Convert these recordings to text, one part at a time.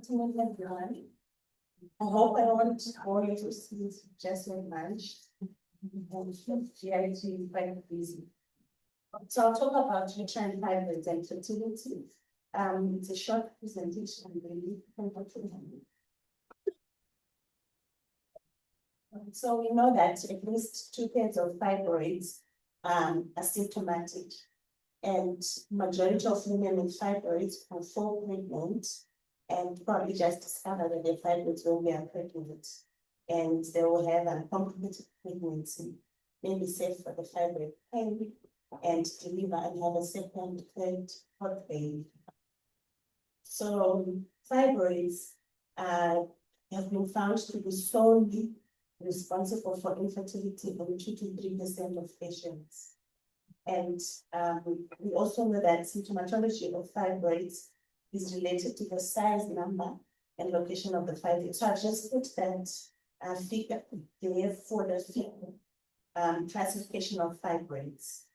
afternoon, everyone. I hope I won't bore you to see just like lunch. GIG is quite busy. So I'll talk about uterine fibroids and fertility. It's a short presentation, really. So we know that at least 2/3 of fibroids are symptomatic, and majority of women with fibroids will fall pregnant and probably just discover that their fibroids when they are pregnant, and they will have a complicated pregnancy, maybe safe for the fibroid pain, and deliver and have a second, third, fourth baby. So fibroids have been found to be solely responsible for infertility in 2 to 3% of patients. And we also know that symptomatology of fibroids is related to the size, number, and location of the fibroid. So I've just put that figure there for the classification of fibroids.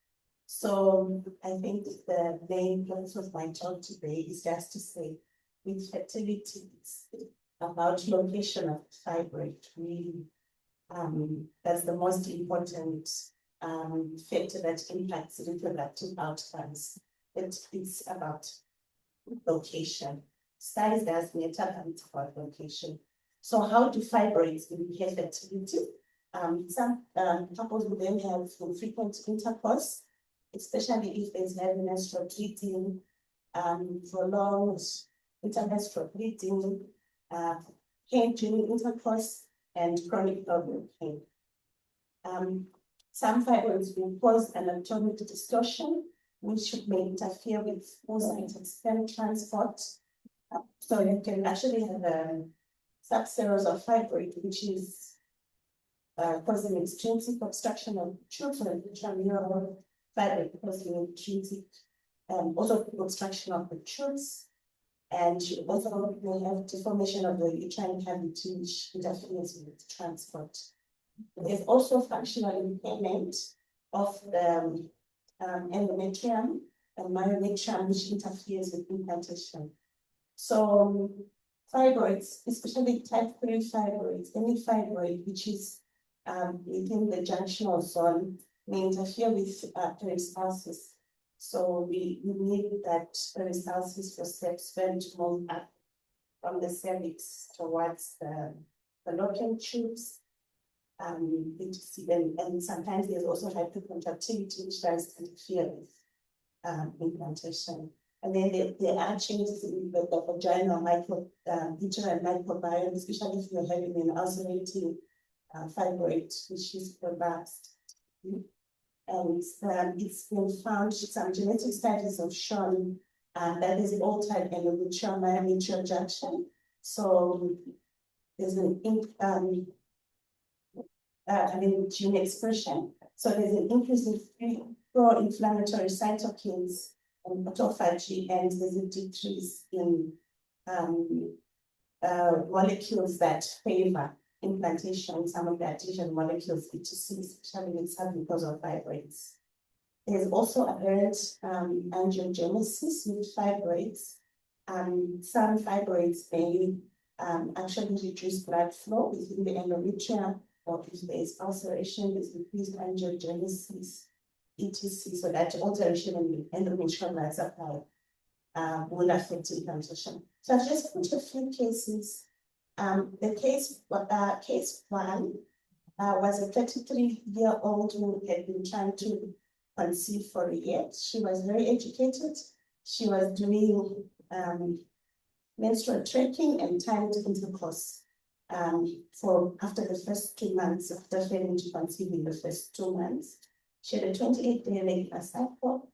So I think the main point of my talk today is just to say, with fertility, it's about location of fibroid, really. That's the most important factor that impacts reproductive outcomes. It's about location. Size does matter, but it's about location. So how do fibroids impair fertility? Some couples will then have frequent intercourse, especially if there's heavy menstrual bleeding, prolonged intermenstrual bleeding, pain during intercourse, and chronic pelvic pain. Some fibroids will cause anatomic distortion, which may interfere with oocyte and sperm transport. So you can actually have a subseries of fibroid, which is causing extrinsic obstruction of tubes, or intramural fibroid causing intrinsic, also obstruction of the tubes. And you also may have deformation of the uterine cavity, which interferes with transport. There's also functional impairment of the endometrium and myometrium, which interferes with implantation. So fibroids, especially type 3 fibroids, any fibroid which is within the junctional zone, may interfere with peristalsis. So we need that peristalsis for sperm to move up from the cervix towards the fallopian tubes. And sometimes there's also hypercontractility, which does interfere with implantation. And then there are changes in the vaginal uterine microbiome, especially if you're having an ulcerating fibroid, which is prolapsed. And it's been found, some genetic studies have shown that there's an altered endometrial myometrial junction. So there's an gene expression. So there's an increase in pro-inflammatory cytokines and autophagy, and there's a decrease in molecules that favor implantation, some of the adhesion molecules, B2C, especially with some because of fibroids. There's also apparent angiogenesis with fibroids. Some fibroids may actually reduce blood flow within the endometrium, or if there's ulceration, there's increased angiogenesis, etc. So that alteration in the endometrial blood supply will affect implantation. So I've just put a few cases. The case one was a 33-year-old who had been trying to conceive for a year. She was very educated. She was doing menstrual tracking and timed intercourse for after the first 2 months, after failing to conceive in the first 2 months. She had a 28-day regular cycle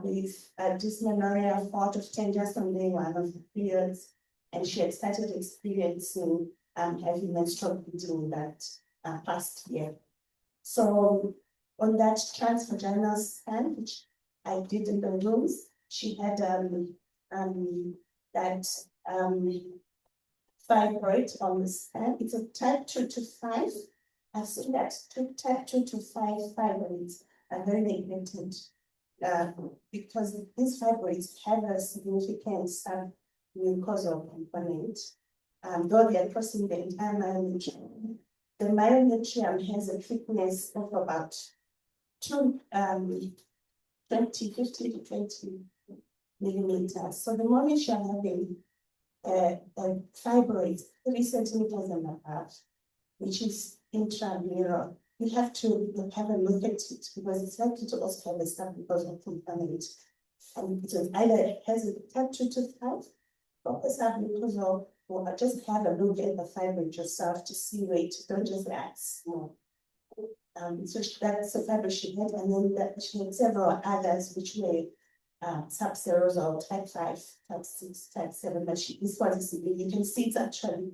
with dysmenorrhea 4 to 10 just on day 1 of the periods. And she had started experiencing heavy menstrual bleeding that past year. So on that transvaginal scan, which I did in the rooms, she had that fibroid on the scan. It's a type 2 to 5. I've seen that type 2 to 5 fibroids are very neglected because these fibroids have a significant mucosal component. Though they are crossing the entire myometrium, the myometrium has a thickness of about 15 to 20 millimeters. So the moment you're having a fibroid 3 centimeters and above, which is intramural, you have to have a look at it because it's likely to also have a submucosal component. And it either has a type 2 to 5 or a submucosal, or just have a look at the fibroid yourself to see weight. Don't just ask more. So that's the fibroid she had, and then she had several others which were subserosal, type 5, type 6, type 7, but this one is severe. You can see it's actually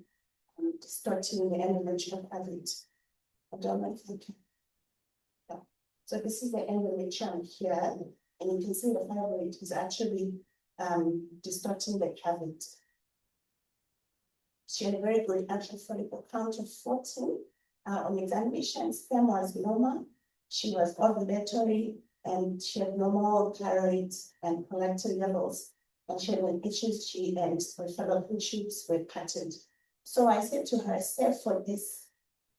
distorting the endometrial cavity. I don't know if you can. Yeah. So this is the endometrium here, and you can see the fibroid is actually distorting the cavity. She had a very good actual follicle count of 14. On examination, sperm was normal. She was ovulatory, and she had normal thyroid and prolactin levels. And she had an HSG and her fallopian tubes were patterned. So I said to her, except for this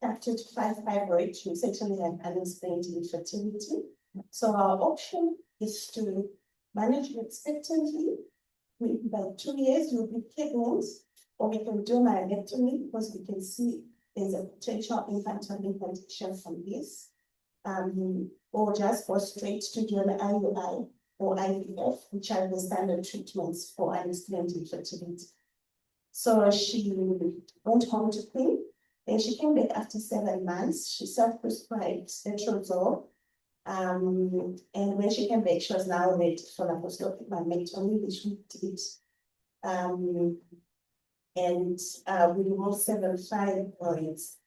type 2 to 5 fibroid, she essentially had unexplained infertility. So our option is to manage it expectantly. By 2 years, you'll be pregnant, or we can do myomectomy because we can see there's a potential infantile implantation from this. Or just go straight to do an IUI or IVF, which are the standard treatments for unexplained infertility. So she went home to clean. Then she came back after 7 months. She self-prescribed letrozole. And when she came back, she was now ready for laparoscopic myomectomy, which we did. And we removed 7 fibroids.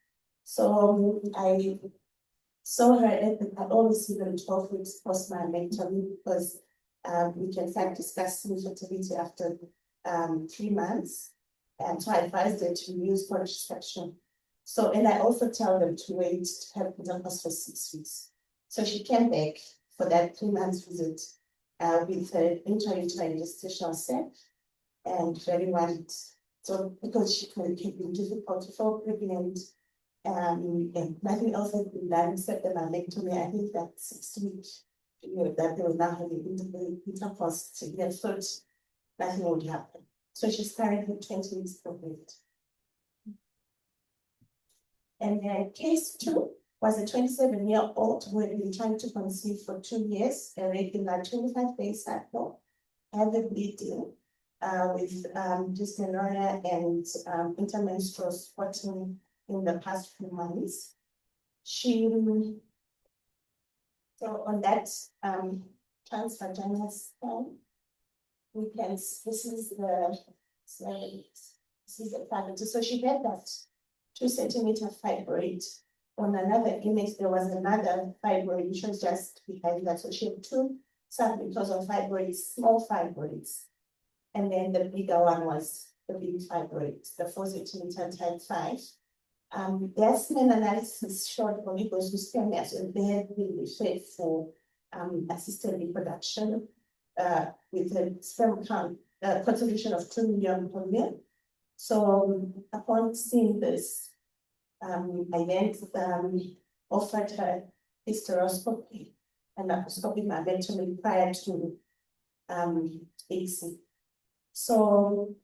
So I saw her at the always even 12 weeks post myomectomy because we can start discussing fertility after 3 months. And so I advised her to use contraception. So, and I also tell them to wait to have intercourse for 6 weeks. So she came back for that 3 months visit with an intrauterine gestational sac and very worried. So because she could have been difficult to fall pregnant, and nothing else had been done except the myomectomy. I think that 6 weeks period that they were now having intercourse, they thought nothing would happen. So she's currently 20 weeks pregnant. And case 2 was a 27-year-old who had been trying to conceive for 2 years, a regular 25-day cycle, had a bleeding with dysmenorrhea and intermenstrual spotting in the past few months. So on that transvaginal scan, we can, this is the fibroid. So she had that 2 centimeter fibroid. On another image, there was another fibroid, which was just behind that. So she had 2 submucosal fibroids, small fibroids. And then the bigger one was the big fibroid, the 4 centimeter type 5. Their semen analysis showed oligospermia, so they had been referred for assisted reproduction with a sperm count concentration of 2 million per year. So upon seeing this, I then offered her hysteroscopy and laparoscopic myomectomy prior to AC. So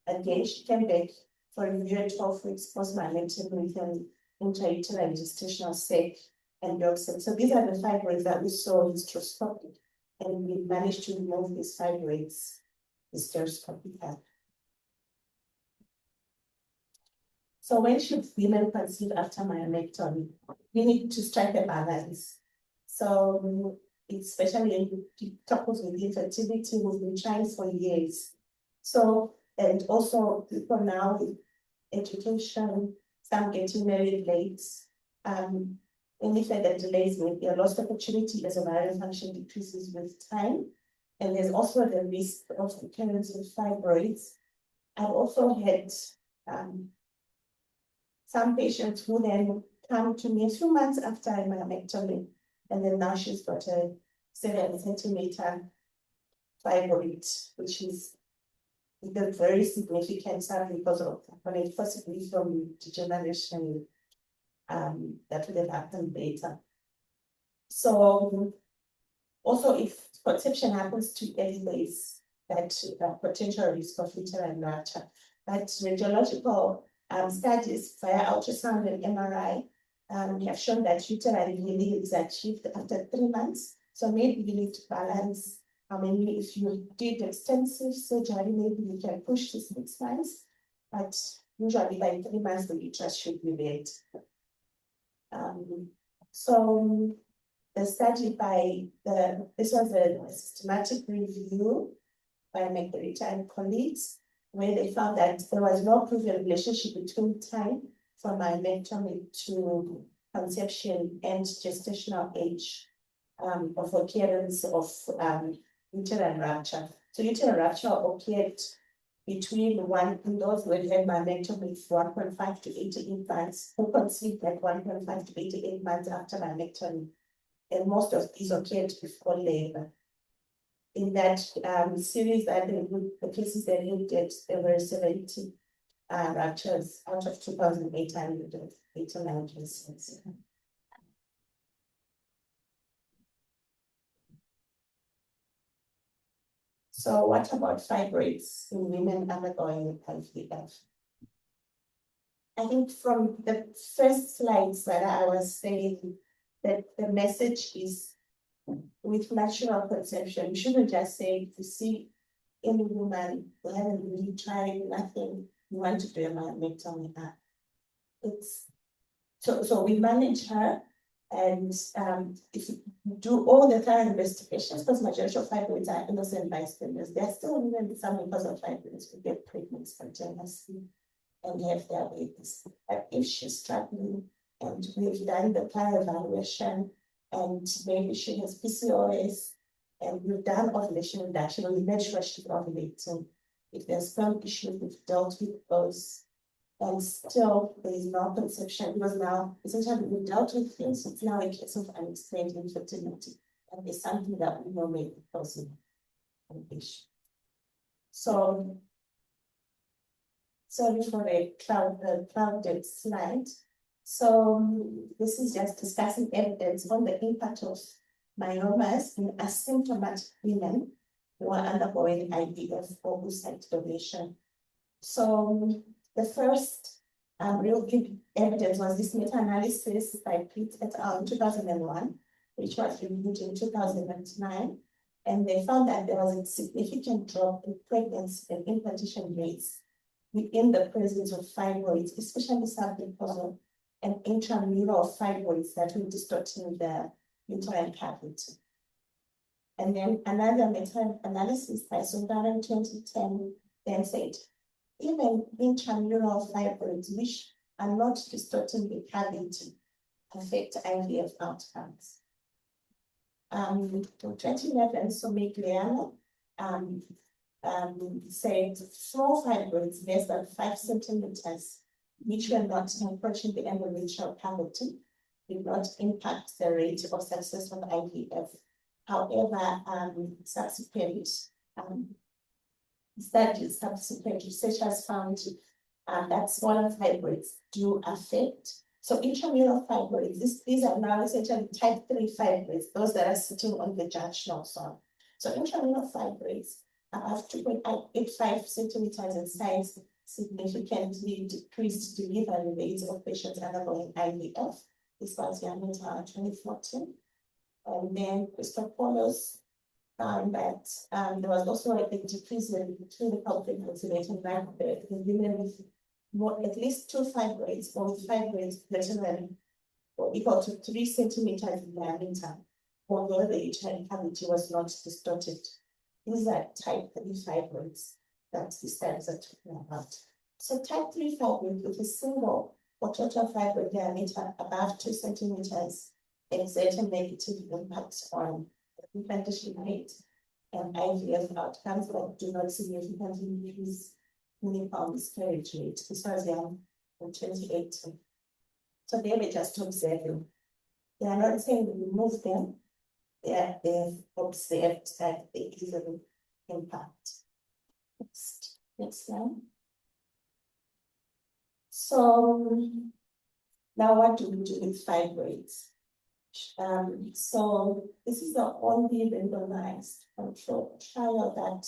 again, she came back for a year, 12 weeks post myomectomy with an intrauterine gestational sac and Doxin. So these are the fibroids that we saw hysteroscopic, and we managed to remove these fibroids hysteroscopically. So when should women conceive after myomectomy? We need to strike a balance. So especially in couples with infertility, we've been trying for years. So, and also people now with education, some getting married late, any further delays may be a lost opportunity as ovarian function decreases with time. And there's also the risk of recurrence of fibroids. I've also had some patients who then come to me a few months after myomectomy, and then now she's got a 7 centimeter fibroid, which is with a very significant because of possibly from degeneration that would have happened later. So also if conception happens too early, there is that potential risk of uterine rupture. But radiological studies via ultrasound and MRI have shown that uterine healing is achieved after 3 months. So maybe you need to balance how many, if you did extensive surgery, maybe you can push to 6 months, but usually by 3 months the uterus should be ready. So the study this was a systematic review by Margarita and colleagues, where they found that there was no proven relationship between time from myomectomy to conception and gestational age of occurrence of uterine rupture. So uterine rupture occurred between in those who had myomectomy 1.5 to 88 months, who conceived at 1.5 to 88 months after myomectomy. And most of these occurred before labor. In that series that the cases they looked at, there were 70 ruptures out of 2,889 cases. So what about fibroids in women undergoing IVF? I think from the first slides that I was saying that the message is with natural conception, you shouldn't just say to see any woman who haven't really tried nothing, you want to do a myomectomy. It's so we manage her, and if you do all the thorough investigations, because majority of fibroids are innocent bystanders, there are still even some because of fibroids who get pregnant spontaneously and have their babies. But if she's struggling and we've done the prior evaluation, and maybe she has PCOS, and we've done ovulation reduction, we made sure she's ovulating. If there's some issues, we've dealt with those, and still there is no conception, because now essentially we dealt with things. It's now a case of unexplained infertility, and it's something that we know may be causing an issue. So, sorry for a clouded slide. So this is just discussing evidence on the impact of myomas in asymptomatic women who are undergoing IVF or oocyte donation. So the first real evidence was this meta-analysis by Pitt et al. In 2001, which was reviewed in 2009, and they found that there was a significant drop in pregnancy and implantation rates within the presence of fibroids, especially submucosal and intramural fibroids that were distorting the uterine cavity. And then another meta-analysis by Sundar in 2010 then said, even intramural fibroids, which are not distorting the cavity, affect IVF outcomes. In 2011, Somigliano said small fibroids less than 5 centimeters, which were not approaching the endometrial cavity, did not impact the rate of success of IVF. However, subsequent research has found that smaller fibroids do affect. So intramural fibroids, these are now essentially type 3 fibroids, those that are sitting on the vaginal soil. So intramural fibroids above 2.85 centimeters in size significantly decreased delivery rates of patients undergoing IVF. This was Yamita 2014. And then Christopoulos found that there was also a decrease in clinical pregnancy rate in women with at least 2 fibroids or fibroids greater than or equal to 3 centimeters in diameter, although the uterine cavity was not distorted. These are type 3 fibroids that the studies are talking about. So type 3 fibroid with a single or total fibroid diameter above 2 centimeters exert a negative impact on the implantation rate and IVF outcomes that do not significantly increase clinical miscarriage rate. This was in 2018. So they were just observing. They are not saying we remove them. They've observed that there is an impact. Next. Next slide. So now what do we do with fibroids? So this is the only randomized control trial that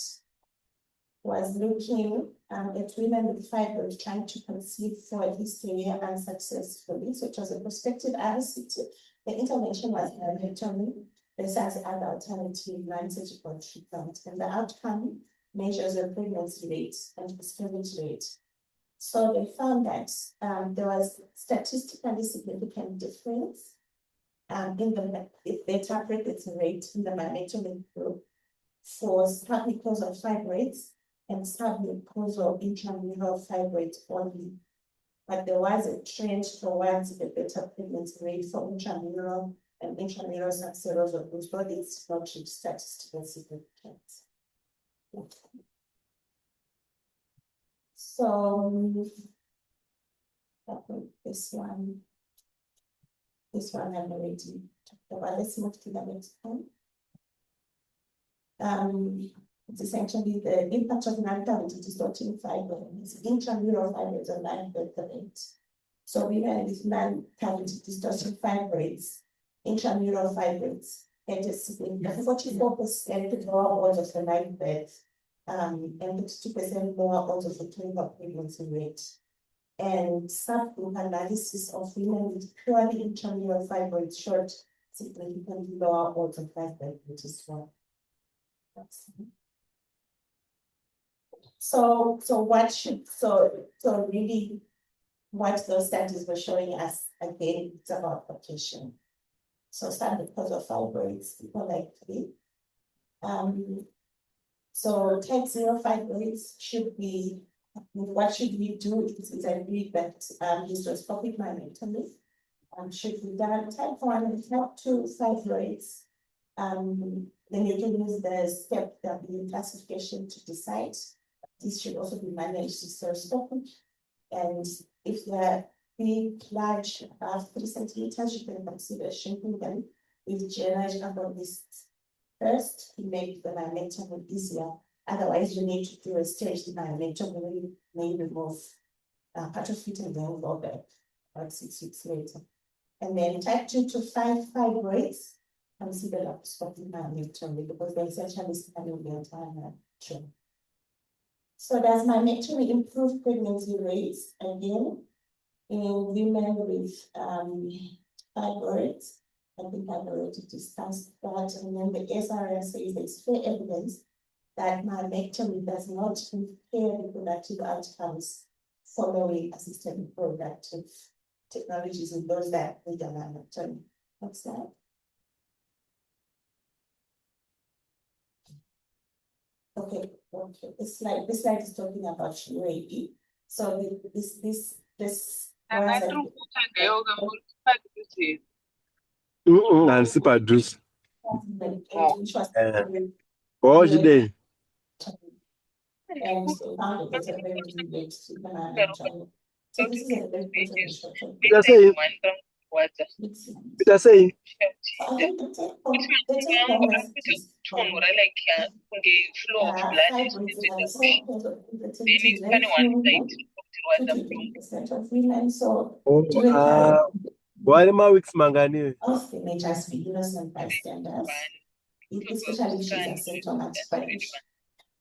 was looking at women with fibroids trying to conceive for at least a year unsuccessfully. So it was a prospective RCT. The intervention was hysterectomy, besides other alternative non-surgical treatment, and the outcome measures the pregnancy rate and miscarriage rate. So they found that there was statistically significant difference in the beta pregnancy rate in the myomectomy group for submucosal fibroids and submucosal intramural fibroids only. But there was a trend towards the better pregnancy rate for intramural and intramural subserosal groups, but it's not statistical significance. So this one I've already talked about. Let's move to the next one. It's essentially the impact of non-cavity distorting fibroids, intramural fibroids on life birth rate. So women with non-cavity distorting fibroids, intramural fibroids, had a significant 44% lower odds of the live birth, and 52% lower odds of the clinical pregnancy rate. And subgroup analysis of women with purely intramural fibroids showed significantly lower odds of live birth, which is one. So really what those studies were showing us, again, it's about location. So submucosal fibroids, people like three. So type 0 fibroids should be, what should we do? It's agreed that hysteroscopic myomectomy should be done. Type 1 and type 2 fibroids, then you can use the step W classification to decide. This should also be managed hysteroscopic. And if they're big, large, above 3 centimeters, you can consider shrinking them with general abdominis first to make the myomectomy easier. Otherwise, you need to do a staged myomectomy, may remove part of it and then go back about 6 weeks later. And then type 2 to 5 fibroids, consider laparoscopic myomectomy because they're essentially spanning the entire tumor. So does myomectomy improve pregnancy rates? Again, in women with fibroids, I think I've already discussed that. And then the SRS says there's fair evidence that myomectomy does not impair reproductive outcomes following assisted reproductive technologies in those that need a myomectomy. What's that? Okay. This slide is talking about UAE. So this Ansipadus. Hoje dei. And so found that it's a very good way to the So this is a very important Peter say. Peter say. So I think the take home messages from fibroids and the same cause of infertility is very few women, 20% of women. So Why am I weeks mangani? also they may just be innocent bystanders, especially if she's asymptomatic.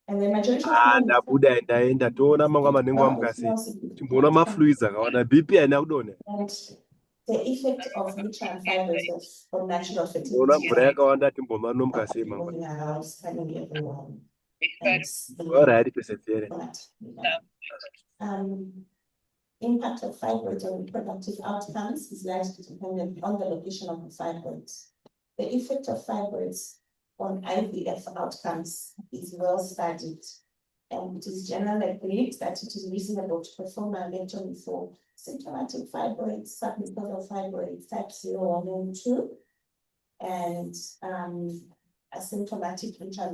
And the majority of women Ndabuda ndaenda toona mangwa manengo amukasi. Timbona mafluids akawana BP aina kudone. And the effect of uterine fibroids on natural fertility. Ona mvura yakawanda timboma nomukasi mangwa. Moving around, spanning everyone. Alright, persevere. Impact of fibroids on reproductive outcomes is largely dependent on the location of the fibroids. The effect of fibroids on IVF outcomes is well studied, and it is generally agreed that it is reasonable to perform myomectomy for symptomatic fibroids, submucosal fibroids, type 0 or 2, and asymptomatic intramural